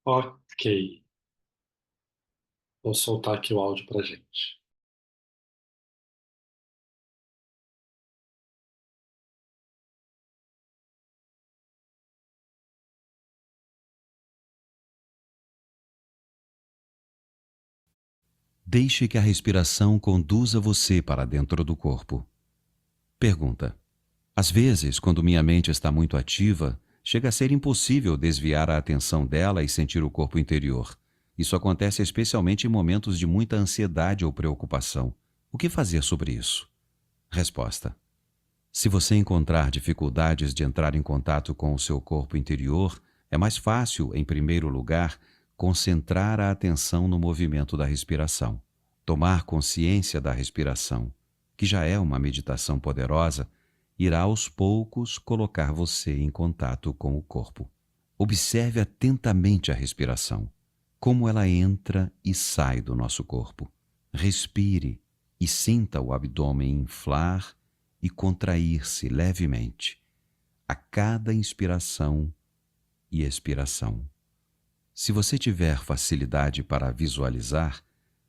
Ok, vou soltar aqui o áudio pra gente. Deixe que a respiração conduza você para dentro do corpo. Pergunta: às vezes, quando minha mente está muito ativa, chega a ser impossível desviar a atenção dela e sentir o corpo interior. Isso acontece especialmente em momentos de muita ansiedade ou preocupação. O que fazer sobre isso? Resposta: se você encontrar dificuldades de entrar em contato com o seu corpo interior, é mais fácil, em primeiro lugar, concentrar a atenção no movimento da respiração. Tomar consciência da respiração, que já é uma meditação poderosa, irá aos poucos colocar você em contato com o corpo. Observe atentamente a respiração, como ela entra e sai do nosso corpo. Respire e sinta o abdômen inflar e contrair-se levemente a cada inspiração e expiração. Se você tiver facilidade para visualizar,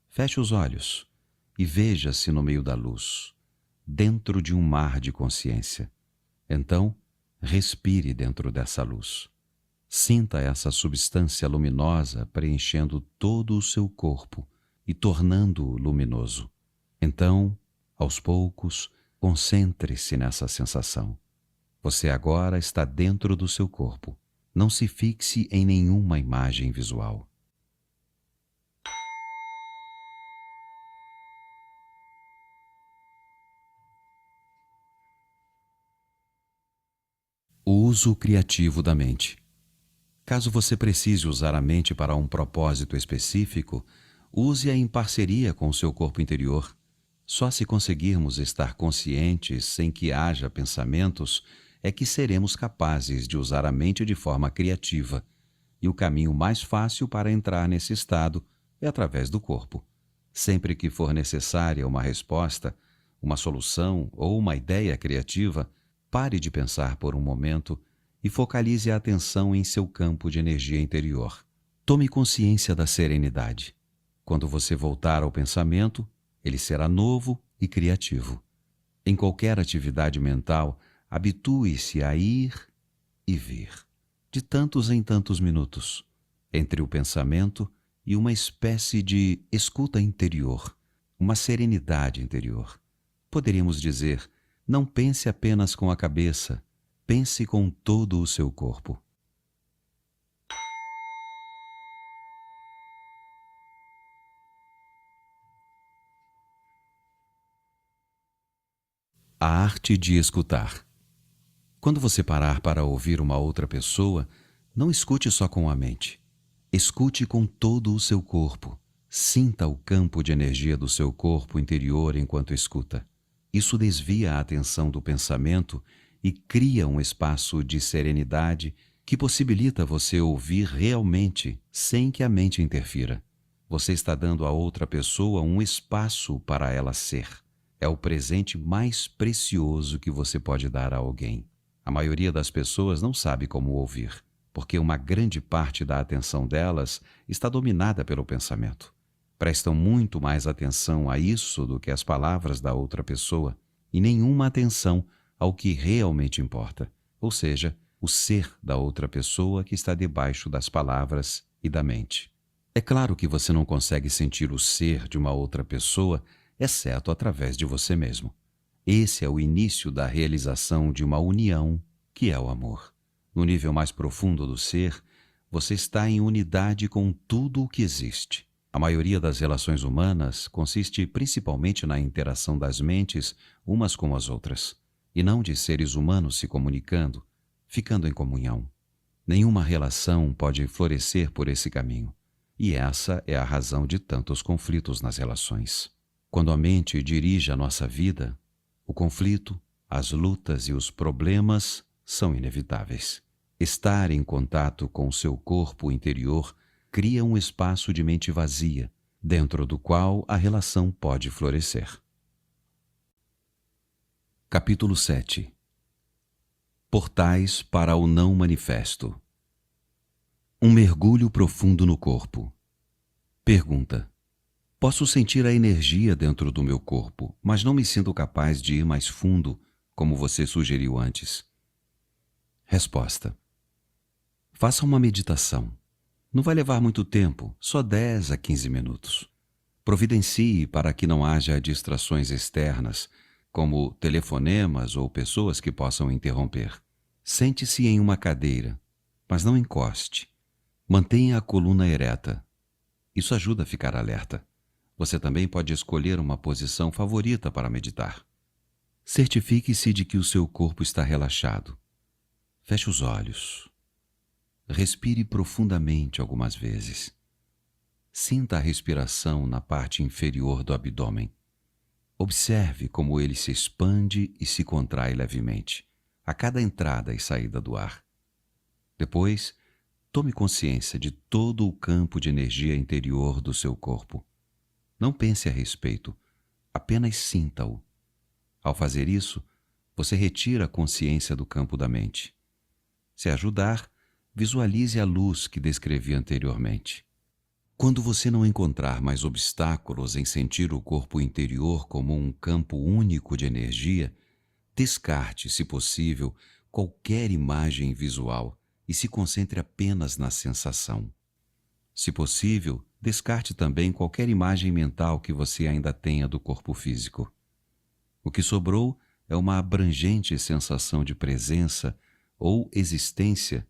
feche os olhos e veja-se no meio da luz, dentro de um mar de consciência. Então, respire dentro dessa luz. Sinta essa substância luminosa preenchendo todo o seu corpo e tornando-o luminoso. Então, aos poucos, concentre-se nessa sensação. Você agora está dentro do seu corpo. Não se fixe em nenhuma imagem visual. O uso criativo da mente. Caso você precise usar a mente para um propósito específico, use-a em parceria com o seu corpo interior. Só se conseguirmos estar conscientes sem que haja pensamentos, é que seremos capazes de usar a mente de forma criativa. E o caminho mais fácil para entrar nesse estado é através do corpo. Sempre que for necessária uma resposta, uma solução ou uma ideia criativa, pare de pensar por um momento e focalize a atenção em seu campo de energia interior. Tome consciência da serenidade. Quando você voltar ao pensamento, ele será novo e criativo. Em qualquer atividade mental, habitue-se a ir e vir, de tantos em tantos minutos, entre o pensamento e uma espécie de escuta interior, uma serenidade interior. Poderíamos dizer, não pense apenas com a cabeça, pense com todo o seu corpo. A arte de escutar. Quando você parar para ouvir uma outra pessoa, não escute só com a mente. Escute com todo o seu corpo. Sinta o campo de energia do seu corpo interior enquanto escuta. Isso desvia a atenção do pensamento e cria um espaço de serenidade que possibilita você ouvir realmente sem que a mente interfira. Você está dando a outra pessoa um espaço para ela ser. É o presente mais precioso que você pode dar a alguém. A maioria das pessoas não sabe como ouvir, porque uma grande parte da atenção delas está dominada pelo pensamento. Prestam muito mais atenção a isso do que às palavras da outra pessoa, e nenhuma atenção ao que realmente importa, ou seja, o ser da outra pessoa que está debaixo das palavras e da mente. É claro que você não consegue sentir o ser de uma outra pessoa, exceto através de você mesmo. Esse é o início da realização de uma união, que é o amor. No nível mais profundo do ser, você está em unidade com tudo o que existe. A maioria das relações humanas consiste principalmente na interação das mentes umas com as outras, e não de seres humanos se comunicando, ficando em comunhão. Nenhuma relação pode florescer por esse caminho, e essa é a razão de tantos conflitos nas relações. Quando a mente dirige a nossa vida, o conflito, as lutas e os problemas são inevitáveis. Estar em contato com o seu corpo interior cria um espaço de mente vazia, dentro do qual a relação pode florescer. Capítulo 7. Portais para o não manifesto. Um mergulho profundo no corpo. Pergunta: posso sentir a energia dentro do meu corpo, mas não me sinto capaz de ir mais fundo, como você sugeriu antes. Resposta: faça uma meditação. Não vai levar muito tempo, só 10 a 15 minutos. Providencie para que não haja distrações externas, como telefonemas ou pessoas que possam interromper. Sente-se em uma cadeira, mas não encoste. Mantenha a coluna ereta. Isso ajuda a ficar alerta. Você também pode escolher uma posição favorita para meditar. Certifique-se de que o seu corpo está relaxado. Feche os olhos. Respire profundamente algumas vezes. Sinta a respiração na parte inferior do abdômen. Observe como ele se expande e se contrai levemente, a cada entrada e saída do ar. Depois, tome consciência de todo o campo de energia interior do seu corpo. Não pense a respeito, apenas sinta-o. Ao fazer isso, você retira a consciência do campo da mente. Se ajudar, visualize a luz que descrevi anteriormente. Quando você não encontrar mais obstáculos em sentir o corpo interior como um campo único de energia, descarte, se possível, qualquer imagem visual e se concentre apenas na sensação. Se possível, descarte também qualquer imagem mental que você ainda tenha do corpo físico. O que sobrou é uma abrangente sensação de presença ou existência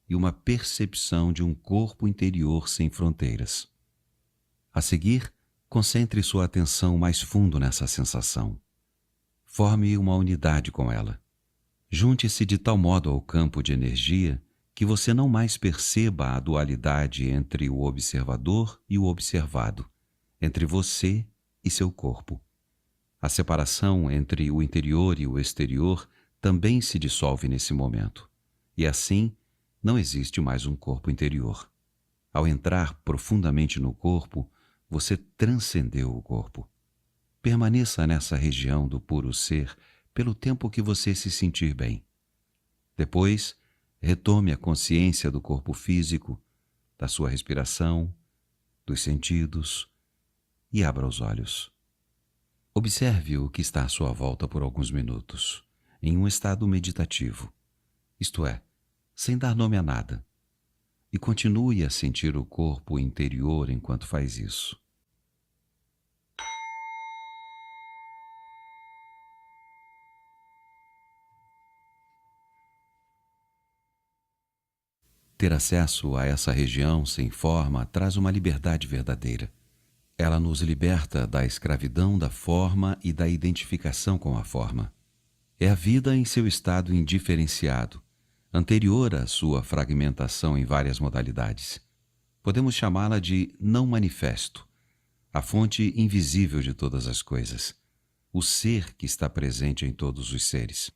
e uma percepção de um corpo interior sem fronteiras. A seguir, concentre sua atenção mais fundo nessa sensação. Forme uma unidade com ela. Junte-se de tal modo ao campo de energia que você não mais perceba a dualidade entre o observador e o observado, entre você e seu corpo. A separação entre o interior e o exterior também se dissolve nesse momento, e assim não existe mais um corpo interior. Ao entrar profundamente no corpo, você transcendeu o corpo. Permaneça nessa região do puro ser pelo tempo que você se sentir bem. Depois, retome a consciência do corpo físico, da sua respiração, dos sentidos e abra os olhos. Observe o que está à sua volta por alguns minutos, em um estado meditativo, isto é, sem dar nome a nada, e continue a sentir o corpo interior enquanto faz isso. Ter acesso a essa região sem forma traz uma liberdade verdadeira. Ela nos liberta da escravidão da forma e da identificação com a forma. É a vida em seu estado indiferenciado, anterior à sua fragmentação em várias modalidades. Podemos chamá-la de não manifesto, a fonte invisível de todas as coisas, o ser que está presente em todos os seres.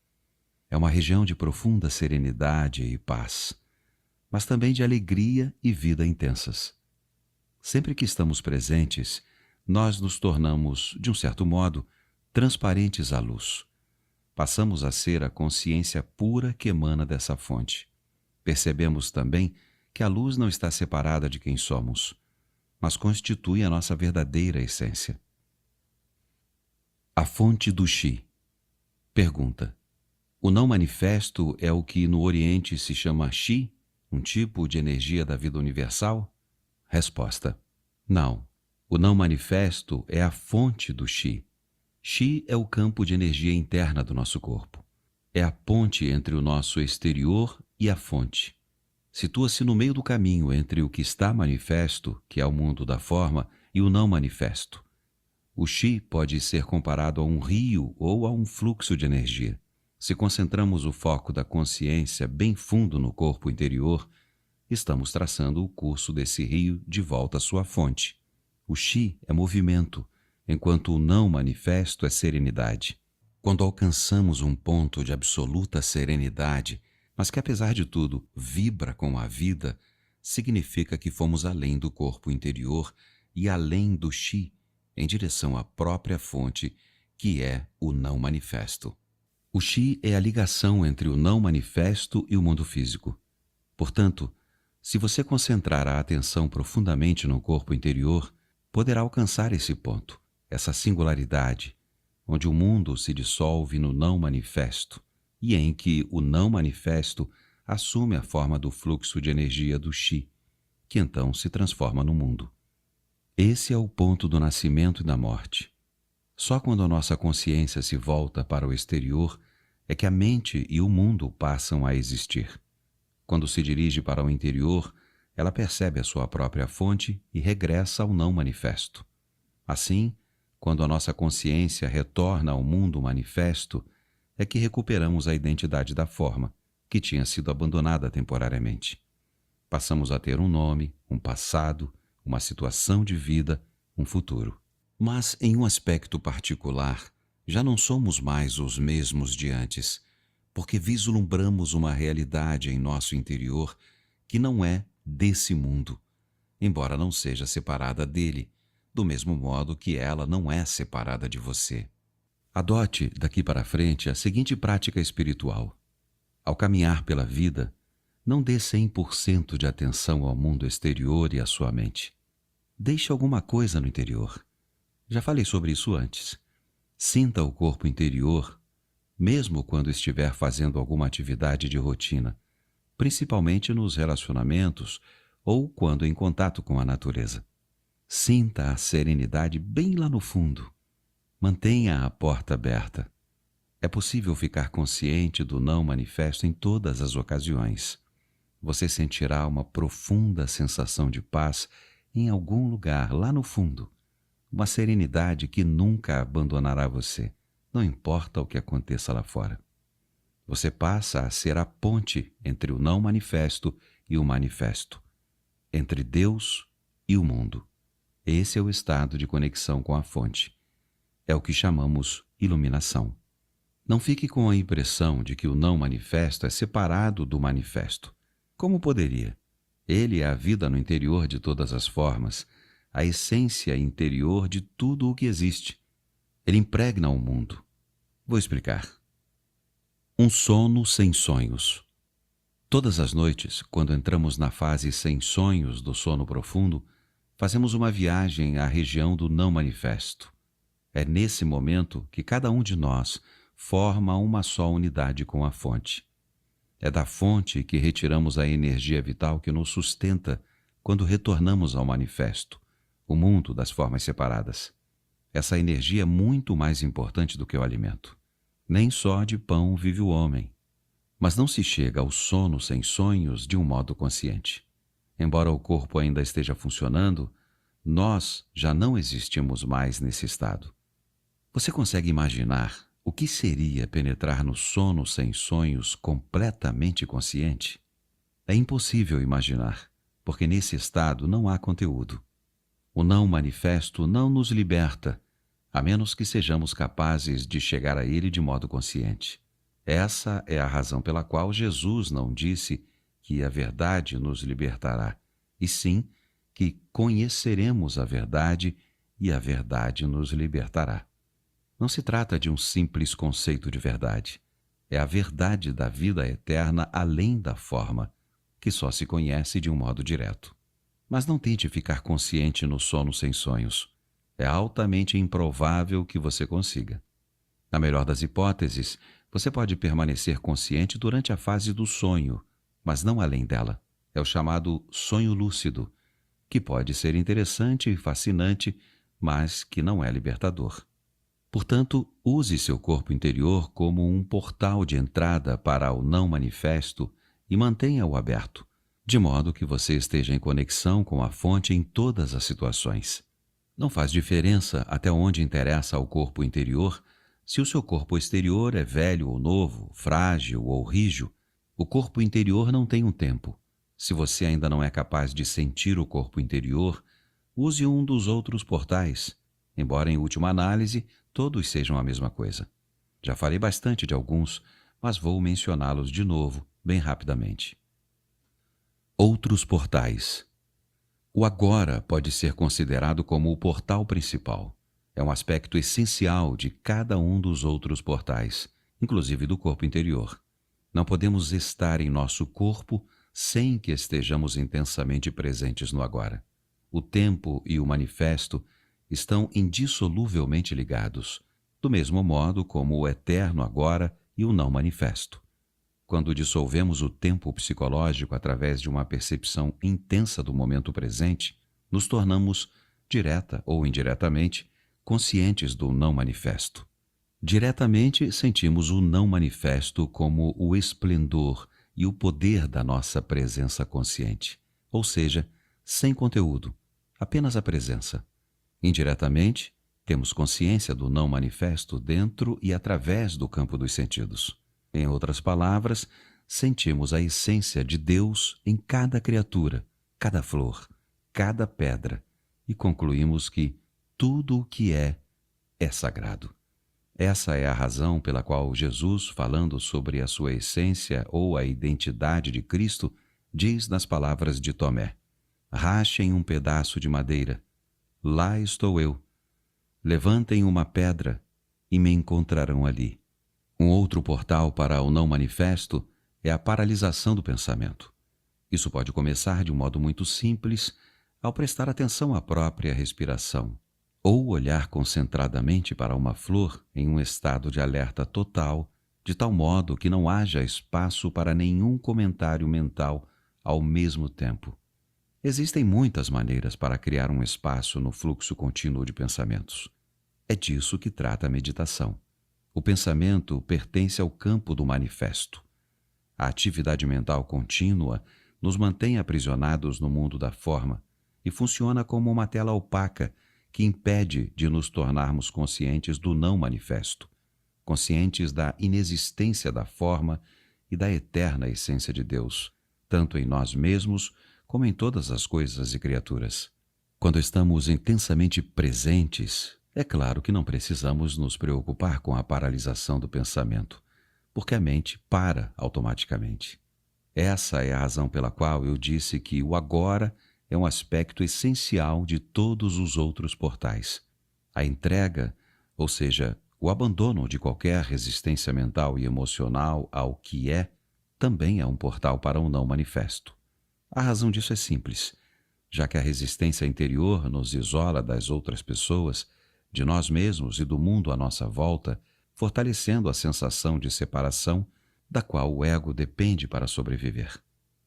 É uma região de profunda serenidade e paz, mas também de alegria e vida intensas. Sempre que estamos presentes, nós nos tornamos, de um certo modo, transparentes à luz. Passamos a ser a consciência pura que emana dessa fonte. Percebemos também que a luz não está separada de quem somos, mas constitui a nossa verdadeira essência. A fonte do Chi. Pergunta: o não manifesto é o que no Oriente se chama Chi, um tipo de energia da vida universal? Resposta: não. O não manifesto é a fonte do Chi. Chi é o campo de energia interna do nosso corpo. É a ponte entre o nosso exterior e a fonte. Situa-se no meio do caminho entre o que está manifesto, que é o mundo da forma, e o não manifesto. O Chi pode ser comparado a um rio ou a um fluxo de energia. Se concentramos o foco da consciência bem fundo no corpo interior, estamos traçando o curso desse rio de volta à sua fonte. O Chi é movimento, enquanto o não manifesto é serenidade. Quando alcançamos um ponto de absoluta serenidade, mas que apesar de tudo vibra com a vida, significa que fomos além do corpo interior e além do Chi, em direção à própria fonte, que é o não manifesto. O Chi é a ligação entre o não manifesto e o mundo físico. Portanto, Se você concentrar a atenção profundamente no corpo interior, poderá alcançar esse ponto, essa singularidade, onde o mundo se dissolve no não manifesto e em que o não manifesto assume a forma do fluxo de energia do Chi, que então se transforma no mundo. Esse é o ponto do nascimento e da morte. Só quando a nossa consciência se volta para o exterior é que a mente e o mundo passam a existir. Quando se dirige para o interior, ela percebe a sua própria fonte e regressa ao não manifesto. Assim, quando a nossa consciência retorna ao mundo manifesto, é que recuperamos a identidade da forma, que tinha sido abandonada temporariamente. Passamos a ter um nome, um passado, uma situação de vida, um futuro. Mas, em um aspecto particular, já não somos mais os mesmos de antes, porque vislumbramos uma realidade em nosso interior que não é desse mundo, embora não seja separada dele, do mesmo modo que ela não é separada de você. Adote, daqui para frente, a seguinte prática espiritual. Ao caminhar pela vida, não dê 100% de atenção ao mundo exterior e à sua mente. Deixe alguma coisa no interior. Já falei sobre isso antes. Sinta o corpo interior, mesmo quando estiver fazendo alguma atividade de rotina, principalmente nos relacionamentos ou quando em contato com a natureza. Sinta a serenidade bem lá no fundo. Mantenha a porta aberta. É possível ficar consciente do não manifesto em todas as ocasiões. Você sentirá uma profunda sensação de paz em algum lugar lá no fundo. Uma serenidade que nunca abandonará você, não importa o que aconteça lá fora. Você passa a ser a ponte entre o não manifesto e o manifesto, entre Deus e o mundo. Esse é o estado de conexão com a fonte. É o que chamamos iluminação. Não fique com a impressão de que o não manifesto é separado do manifesto. Como poderia? Ele é a vida no interior de todas as formas, a essência interior de tudo o que existe. Ele impregna o mundo. Vou explicar. Um sono sem sonhos. Todas as noites, quando entramos na fase sem sonhos do sono profundo, fazemos uma viagem à região do não manifesto. É nesse momento que cada um de nós forma uma só unidade com a fonte. É da fonte que retiramos a energia vital que nos sustenta quando retornamos ao manifesto, o mundo das formas separadas. Essa energia é muito mais importante do que o alimento. Nem só de pão vive o homem. Mas não se chega ao sono sem sonhos de um modo consciente. Embora o corpo ainda esteja funcionando, nós já não existimos mais nesse estado. Você consegue imaginar o que seria penetrar no sono sem sonhos completamente consciente? É impossível imaginar, porque nesse estado não há conteúdo. O não manifesto não nos liberta, a menos que sejamos capazes de chegar a ele de modo consciente. Essa é a razão pela qual Jesus não disse que a verdade nos libertará, e sim que conheceremos a verdade e a verdade nos libertará. Não se trata de um simples conceito de verdade. É a verdade da vida eterna além da forma, que só se conhece de um modo direto. Mas não tente ficar consciente no sono sem sonhos. É altamente improvável que você consiga. Na melhor das hipóteses, você pode permanecer consciente durante a fase do sonho, mas não além dela. É o chamado sonho lúcido, que pode ser interessante e fascinante, mas que não é libertador. Portanto, use seu corpo interior como um portal de entrada para o não manifesto e mantenha-o aberto, de modo que você esteja em conexão com a fonte em todas as situações. Não faz diferença até onde interessa ao corpo interior se o seu corpo exterior é velho ou novo, frágil ou rijo. O corpo interior não tem um tempo. Se você ainda não é capaz de sentir o corpo interior, use um dos outros portais, embora em última análise todos sejam a mesma coisa. Já falei bastante de alguns, mas vou mencioná-los de novo, bem rapidamente. Outros portais. O agora pode ser considerado como o portal principal. É um aspecto essencial de cada um dos outros portais, inclusive do corpo interior. Não podemos estar em nosso corpo sem que estejamos intensamente presentes no agora. O tempo e o manifesto estão indissoluvelmente ligados, do mesmo modo como o eterno agora e o não manifesto. Quando dissolvemos o tempo psicológico através de uma percepção intensa do momento presente, nos tornamos, direta ou indiretamente, conscientes do não manifesto. Diretamente, sentimos o não manifesto como o esplendor e o poder da nossa presença consciente, ou seja, sem conteúdo, apenas a presença. Indiretamente, temos consciência do não manifesto dentro e através do campo dos sentidos. Em outras palavras, sentimos a essência de Deus em cada criatura, cada flor, cada pedra, e concluímos que tudo o que é sagrado. Essa é a razão pela qual Jesus, falando sobre a sua essência ou a identidade de Cristo, diz nas palavras de Tomé: rachem um pedaço de madeira, lá estou eu. Levantem uma pedra e me encontrarão ali. Um outro portal para o não manifesto é a paralisação do pensamento. Isso pode começar de um modo muito simples, ao prestar atenção à própria respiração, ou olhar concentradamente para uma flor em um estado de alerta total, de tal modo que não haja espaço para nenhum comentário mental ao mesmo tempo. Existem muitas maneiras para criar um espaço no fluxo contínuo de pensamentos. É disso que trata a meditação. O pensamento pertence ao campo do manifesto. A atividade mental contínua nos mantém aprisionados no mundo da forma e funciona como uma tela opaca que impede de nos tornarmos conscientes do não manifesto, conscientes da inexistência da forma e da eterna essência de Deus, tanto em nós mesmos como em todas as coisas e criaturas. Quando estamos intensamente presentes, é claro que não precisamos nos preocupar com a paralisação do pensamento, porque a mente para automaticamente. Essa é a razão pela qual eu disse que o agora é um aspecto essencial de todos os outros portais. A entrega, ou seja, o abandono de qualquer resistência mental e emocional ao que é, também é um portal para o não manifesto. A razão disso é simples. Já que a resistência interior nos isola das outras pessoas, de nós mesmos e do mundo à nossa volta, fortalecendo a sensação de separação da qual o ego depende para sobreviver.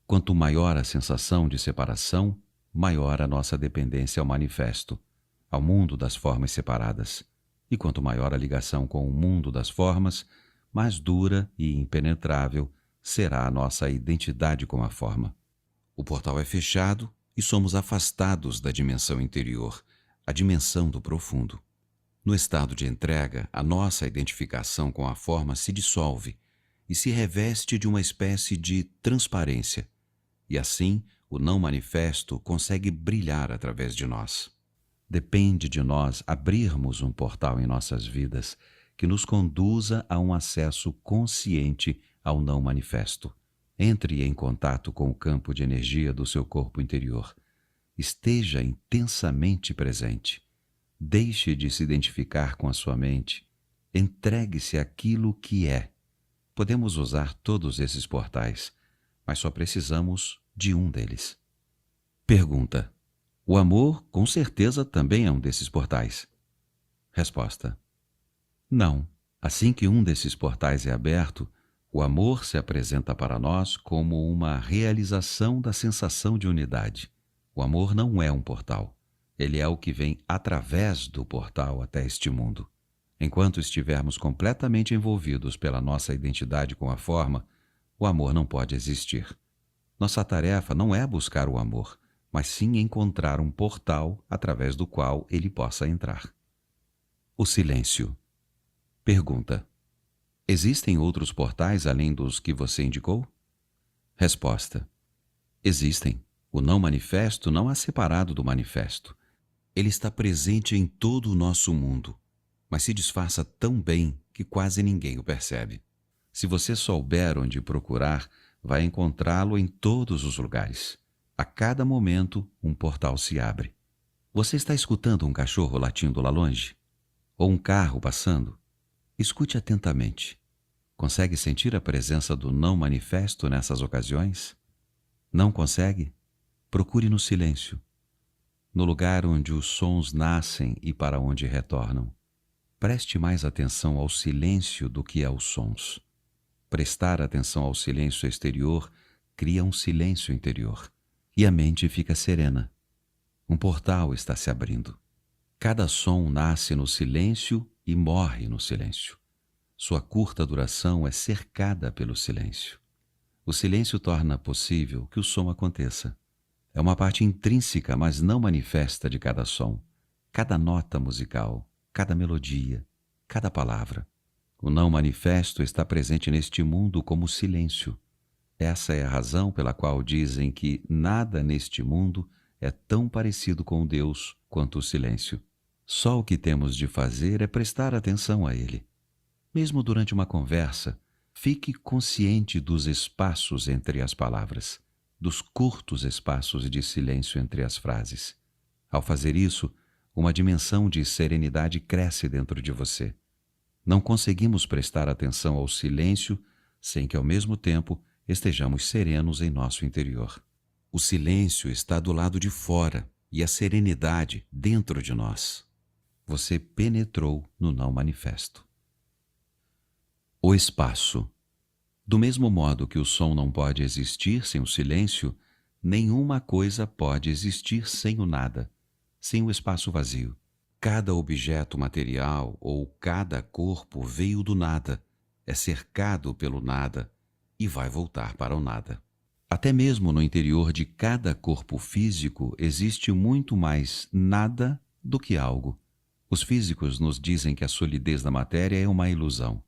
Quanto maior a sensação de separação, maior a nossa dependência ao manifesto, ao mundo das formas separadas. E quanto maior a ligação com o mundo das formas, mais dura e impenetrável será a nossa identidade com a forma. O portal é fechado e somos afastados da dimensão interior, a dimensão do profundo. No estado de entrega, a nossa identificação com a forma se dissolve e se reveste de uma espécie de transparência, e assim o não manifesto consegue brilhar através de nós. Depende de nós abrirmos um portal em nossas vidas que nos conduza a um acesso consciente ao não manifesto. Entre em contato com o campo de energia do seu corpo interior. Esteja intensamente presente. Deixe de se identificar com a sua mente. Entregue-se àquilo que é. Podemos usar todos esses portais, mas só precisamos de um deles. Pergunta: o amor, com certeza, também é um desses portais? Resposta: não. Assim que um desses portais é aberto, o amor se apresenta para nós como uma realização da sensação de unidade. O amor não é um portal. Ele é o que vem através do portal até este mundo. Enquanto estivermos completamente envolvidos pela nossa identidade com a forma, o amor não pode existir. Nossa tarefa não é buscar o amor, mas sim encontrar um portal através do qual ele possa entrar. O silêncio. Pergunta: existem outros portais além dos que você indicou? Resposta: existem. O não manifesto não é separado do manifesto. Ele está presente em todo o nosso mundo, mas se disfarça tão bem que quase ninguém o percebe. Se você souber onde procurar, vai encontrá-lo em todos os lugares. A cada momento, um portal se abre. Você está escutando um cachorro latindo lá longe? Ou um carro passando? Escute atentamente. Consegue sentir a presença do não manifesto nessas ocasiões? Não consegue? Procure no silêncio, no lugar onde os sons nascem e para onde retornam. Preste mais atenção ao silêncio do que aos sons. Prestar atenção ao silêncio exterior cria um silêncio interior e a mente fica serena. Um portal está se abrindo. Cada som nasce no silêncio e morre no silêncio. Sua curta duração é cercada pelo silêncio. O silêncio torna possível que o som aconteça. É uma parte intrínseca, mas não manifesta de cada som, cada nota musical, cada melodia, cada palavra. O não manifesto está presente neste mundo como silêncio. Essa é a razão pela qual dizem que nada neste mundo é tão parecido com Deus quanto o silêncio. Só o que temos de fazer é prestar atenção a ele. Mesmo durante uma conversa, fique consciente dos espaços entre as palavras, dos curtos espaços de silêncio entre as frases. Ao fazer isso, uma dimensão de serenidade cresce dentro de você. Não conseguimos prestar atenção ao silêncio sem que, ao mesmo tempo, estejamos serenos em nosso interior. O silêncio está do lado de fora e a serenidade dentro de nós. Você penetrou no não manifesto. O espaço. Do mesmo modo que o som não pode existir sem o silêncio, nenhuma coisa pode existir sem o nada, sem o espaço vazio. Cada objeto material ou cada corpo veio do nada, é cercado pelo nada e vai voltar para o nada. Até mesmo no interior de cada corpo físico existe muito mais nada do que algo. Os físicos nos dizem que a solidez da matéria é uma ilusão.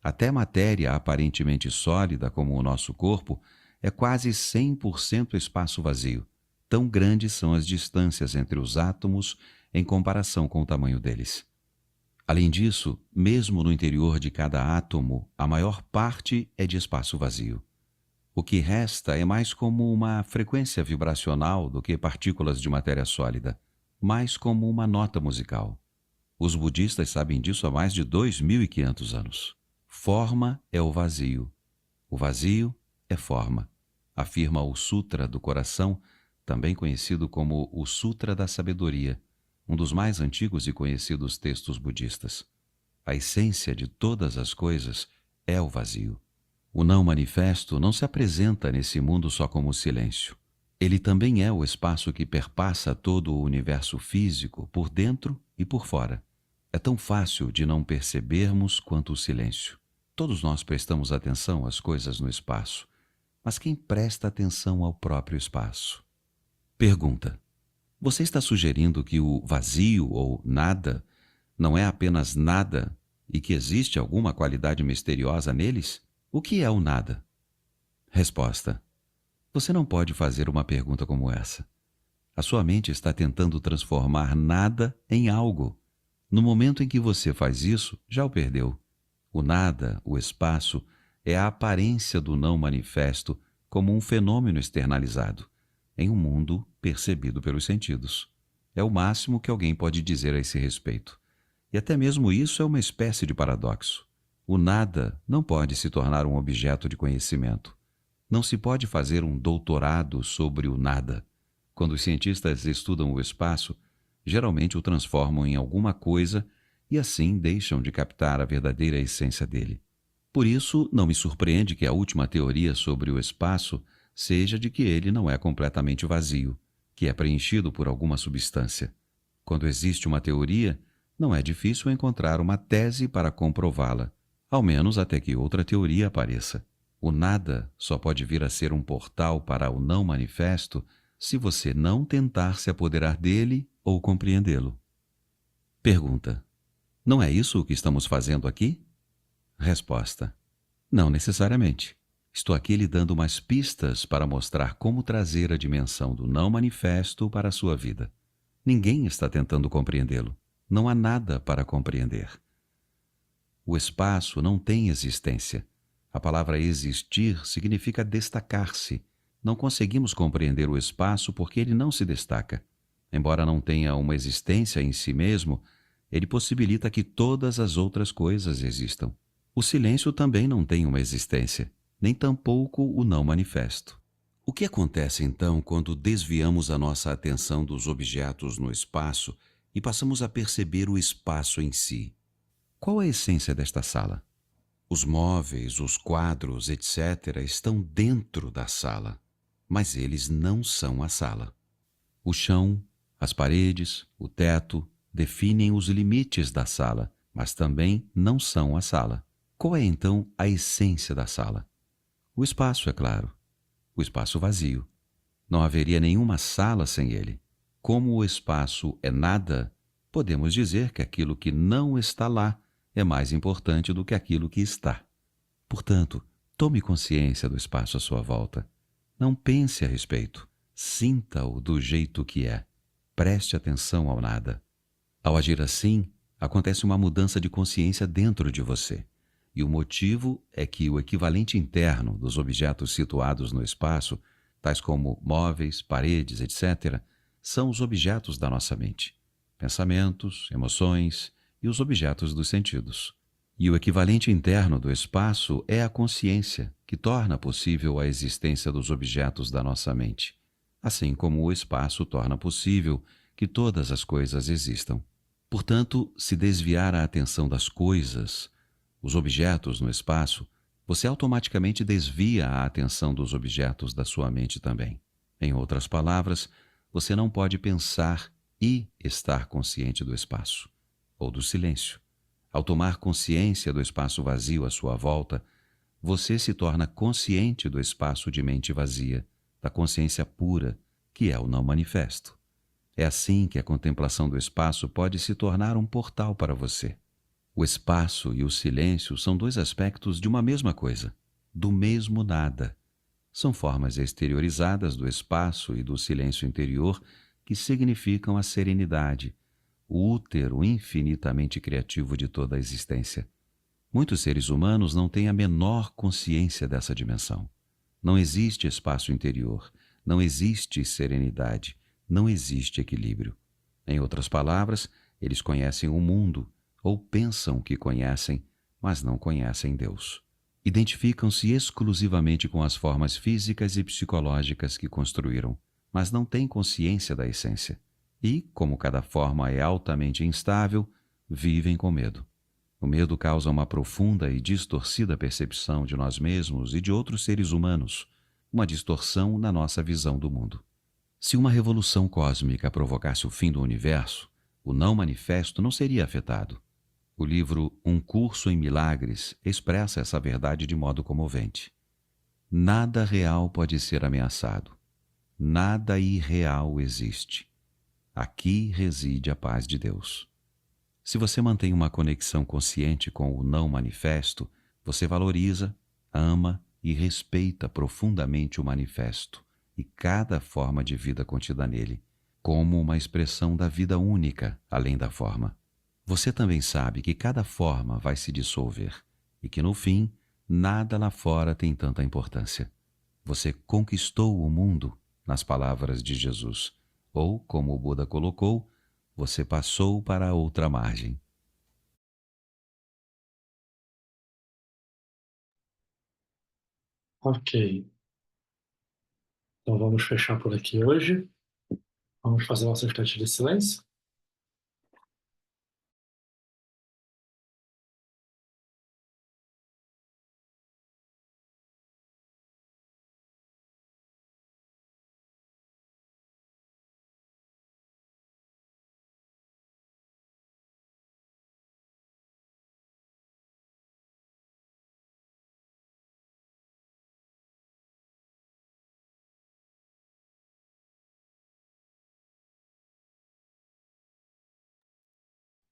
Até matéria aparentemente sólida como o nosso corpo é quase 100% espaço vazio. Tão grandes são as distâncias entre os átomos em comparação com o tamanho deles. Além disso, mesmo no interior de cada átomo, a maior parte é de espaço vazio. O que resta é mais como uma frequência vibracional do que partículas de matéria sólida, mais como uma nota musical. Os budistas sabem disso há mais de 2.500 anos. Forma é o vazio. O vazio é forma, afirma o Sutra do Coração, também conhecido como o Sutra da Sabedoria, um dos mais antigos e conhecidos textos budistas. A essência de todas as coisas é o vazio. O não manifesto não se apresenta nesse mundo só como silêncio. Ele também é o espaço que perpassa todo o universo físico, por dentro e por fora. É tão fácil de não percebermos quanto o silêncio. Todos nós prestamos atenção às coisas no espaço, mas quem presta atenção ao próprio espaço? Pergunta: você está sugerindo que o vazio ou nada não é apenas nada e que existe alguma qualidade misteriosa neles? O que é o nada? Resposta: você não pode fazer uma pergunta como essa. A sua mente está tentando transformar nada em algo. No momento em que você faz isso, já o perdeu. O nada, o espaço, é a aparência do não manifesto como um fenômeno externalizado, em um mundo percebido pelos sentidos. É o máximo que alguém pode dizer a esse respeito. E até mesmo isso é uma espécie de paradoxo. O nada não pode se tornar um objeto de conhecimento. Não se pode fazer um doutorado sobre o nada. Quando os cientistas estudam o espaço, geralmente o transformam em alguma coisa e assim deixam de captar a verdadeira essência dele. Por isso, não me surpreende que a última teoria sobre o espaço seja de que ele não é completamente vazio, que é preenchido por alguma substância. Quando existe uma teoria, não é difícil encontrar uma tese para comprová-la, ao menos até que outra teoria apareça. O nada só pode vir a ser um portal para o não manifesto se você não tentar se apoderar dele ou compreendê-lo. Pergunta: não é isso o que estamos fazendo aqui? Resposta: não necessariamente. Estou aqui lhe dando umas pistas para mostrar como trazer a dimensão do não manifesto para a sua vida. Ninguém está tentando compreendê-lo. Não há nada para compreender. O espaço não tem existência. A palavra existir significa destacar-se. Não conseguimos compreender o espaço porque ele não se destaca. Embora não tenha uma existência em si mesmo, ele possibilita que todas as outras coisas existam. O silêncio também não tem uma existência, nem tampouco o não manifesto. O que acontece então quando desviamos a nossa atenção dos objetos no espaço e passamos a perceber o espaço em si? Qual a essência desta sala? Os móveis, os quadros, etc., estão dentro da sala, mas eles não são a sala. O chão, as paredes, o teto definem os limites da sala, mas também não são a sala. Qual é então a essência da sala? O espaço, é claro. O espaço vazio. Não haveria nenhuma sala sem ele. Como o espaço é nada, podemos dizer que aquilo que não está lá é mais importante do que aquilo que está. Portanto, tome consciência do espaço à sua volta. Não pense a respeito. Sinta-o do jeito que é. Preste atenção ao nada. Ao agir assim, acontece uma mudança de consciência dentro de você. E o motivo é que o equivalente interno dos objetos situados no espaço, tais como móveis, paredes, etc., são os objetos da nossa mente, pensamentos, emoções e os objetos dos sentidos. E o equivalente interno do espaço é a consciência, que torna possível a existência dos objetos da nossa mente, assim como o espaço torna possível que todas as coisas existam. Portanto, se desviar a atenção das coisas, os objetos no espaço, você automaticamente desvia a atenção dos objetos da sua mente também. Em outras palavras, você não pode pensar e estar consciente do espaço, ou do silêncio. Ao tomar consciência do espaço vazio à sua volta, você se torna consciente do espaço de mente vazia, da consciência pura, que é o não manifesto. É assim que a contemplação do espaço pode se tornar um portal para você. O espaço e o silêncio são dois aspectos de uma mesma coisa, do mesmo nada. São formas exteriorizadas do espaço e do silêncio interior que significam a serenidade, o útero infinitamente criativo de toda a existência. Muitos seres humanos não têm a menor consciência dessa dimensão. Não existe espaço interior, não existe serenidade, não existe equilíbrio. Em outras palavras, eles conhecem o mundo, ou pensam que conhecem, mas não conhecem Deus. Identificam-se exclusivamente com as formas físicas e psicológicas que construíram, mas não têm consciência da essência. E, como cada forma é altamente instável, vivem com medo. O medo causa uma profunda e distorcida percepção de nós mesmos e de outros seres humanos, uma distorção na nossa visão do mundo. Se uma revolução cósmica provocasse o fim do universo, o não manifesto não seria afetado. O livro Um Curso em Milagres expressa essa verdade de modo comovente. Nada real pode ser ameaçado. Nada irreal existe. Aqui reside a paz de Deus. Se você mantém uma conexão consciente com o não manifesto, você valoriza, ama e respeita profundamente o manifesto e cada forma de vida contida nele, como uma expressão da vida única, além da forma. Você também sabe que cada forma vai se dissolver e que, no fim, nada lá fora tem tanta importância. Você conquistou o mundo, nas palavras de Jesus, ou, como o Buda colocou, você passou para a outra margem. Ok, então vamos fechar por aqui hoje. Vamos fazer nosso instante de silêncio.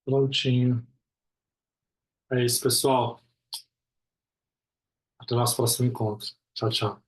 Prontinho. É isso, pessoal. Até o nosso próximo encontro. Tchau, tchau.